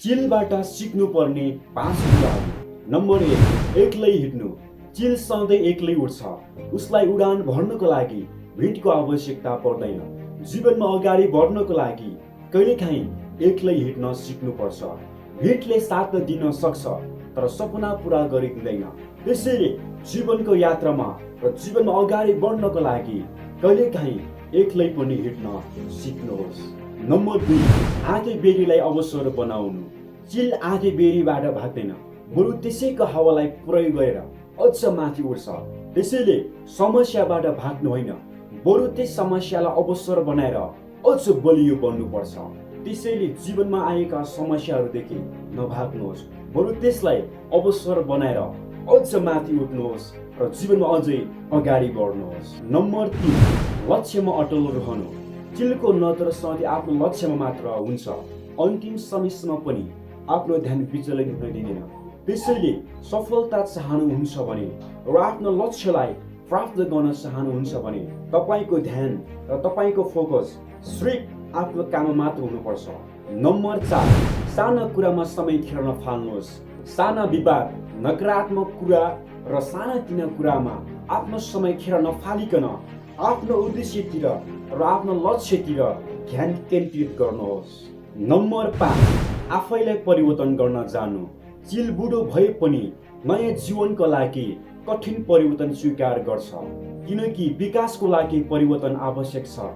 चिलबाट सिक्नुपर्ने 5 कुराहरू। नम्बर 1, एक्लै हिँड्नु। चिल सधैँ एक्लै उड्छ। उसलाई उडान भर्नको लागि भिडको आवश्यकता पर्दैन। जीवनमा अगाडि बढ्नको लागि कहिलेकाहीँ एक्लै हिँड्न सिक्नुपर्छ। भिडले साथ दिन सक्छ तर सपना पूरा गरिदिँदैन। त्यसैले जीवनको यात्रामा र जीवनमा अगाडि बढ्नको लागि कहिलेकाहीँ एक्लै पनि हिँड्न सिक्नुहोस्। नम्बर 2, आधे बेरीलाई अवसर बनाउनु। चिल आधे बेरीबाट भाग्दैन, बरु त्यसैको हावालाई प्रयोग गरेर अझ माथि उड्छ। त्यसैले समस्याबाट भाग्नु होइन, बरु त्यस समस्यालाई अवसर बनाएर अझ बलियो बन्नुपर्छ। त्यसैले जीवनमा आएका समस्याहरूदेखि नभाग्नुहोस्, बरु त्यसलाई अवसर बनाएर अझ माथि उठ्नुहोस् र जीवनमा अझै अगाडि बढ्नुहोस्। नम्बर 3, लक्ष्यमा अटल रहनु। चिलको नजर सधैँ आफ्नो लक्ष्यमा मात्र हुन्छ, अन्तिम समयसम्म पनि आफ्नो ध्यान विचलित हुन दिँदैन। त्यसैले सफलता चाहनुहुन्छ भने र आफ्नो लक्ष्यलाई प्राप्त गर्न चाहनुहुन्छ भने तपाईँको ध्यान र तपाईँको फोकस सिर्फ आफ्नो काममा मात्र हुनुपर्छ। नम्बर 4, साना कुरामा समय खेर्न फाल्नुहोस्। साना विवाद, नकारात्मक कुरा र सानातिना कुरामा आफ्नो समय खेर नफालिकन आफ्नो उद्देश्यतिर र आफ्नो लक्ष्यतिर ध्यान केन्द्रित गर्नुहोस्। नम्बर 5, आफैलाई परिवर्तन गर्न जानु। चिल बुढो भए पनि नयाँ जीवनको लागि कठिन परिवर्तन स्वीकार गर्छ, किनकि विकासको लागि परिवर्तन आवश्यक छ।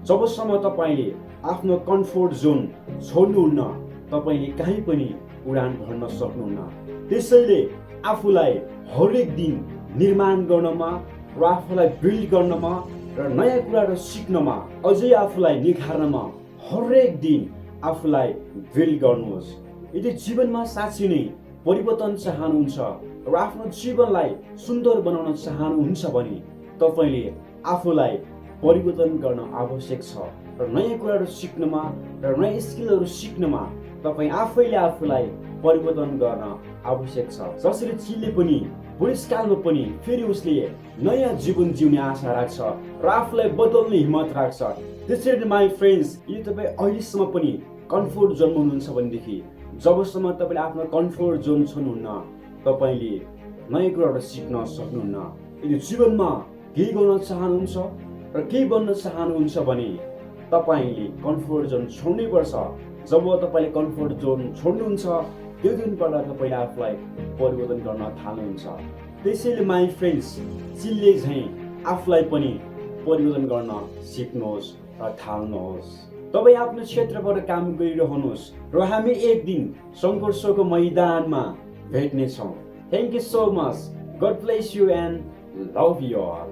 जबसम्म तपाईँले आफ्नो कम्फोर्ट जोन छोड्नुहुन्न, तपाईँले कहीँ पनि उडान भर्न सक्नुहुन्न। त्यसैले आफूलाई हरेक दिन निर्माण गर्नमा र आफूलाई बिल्ड गर्नमा र नयाँ कुराहरू सिक्नमा, अझै आफूलाई निखार्नमा हरेक दिन आफूलाई बिल्ड गर्नुहोस्। यदि जीवनमा साँच्चै नै परिवर्तन चाहनुहुन्छ र आफ्नो जीवनलाई सुन्दर बनाउन चाहनुहुन्छ भने तपाईँले आफूलाई परिवर्तन गर्न आवश्यक छ र नयाँ कुराहरू सिक्नमा र नयाँ स्किलहरू सिक्नमा तपाईँ आफैले आफूलाई परिवर्तन गर्न आवश्यक छ। जसरी चिलले पनि बुढेसकालमा पनि फेरि उसले नयाँ जीवन जिउने आशा राख्छ र आफूलाई बदल्ने हिम्मत राख्छ। त्यसरी माई फ्रेन्ड्स, यदि तपाईँ अहिलेसम्म पनि कम्फोर्ट जोनमा हुनुहुन्छ भनेदेखि जबसम्म तपाईँले आफ्नो कम्फोर्ट जोन छोड्नुहुन्न, तपाईँले नयाँ कुराहरू सिक्न सक्नुहुन्न। यदि जीवनमा केही गर्न चाहनुहुन्छ र केही बन्न चाहनुहुन्छ भने तपाईँले कम्फोर्ट जोन छोड्नै पर्छ। जब तपाईँले कम्फोर्ट जोन छोड्नुहुन्छ, त्यो दिनबाट तपाईँले आफूलाई परिवर्तन गर्न थाल्नुहुन्छ। त्यसैले माई फ्रेन्ड्स, चिलले झैँ आफूलाई पनि परिवर्तन गर्न सिक्नुहोस् र थाल्नुहोस्। तपाईँ आफ्नो क्षेत्रबाट काम गरिरहनुहोस् र हामी एक दिन सङ्घर्षको मैदानमा भेट्नेछौँ। Thank you so much. God bless you and love you all.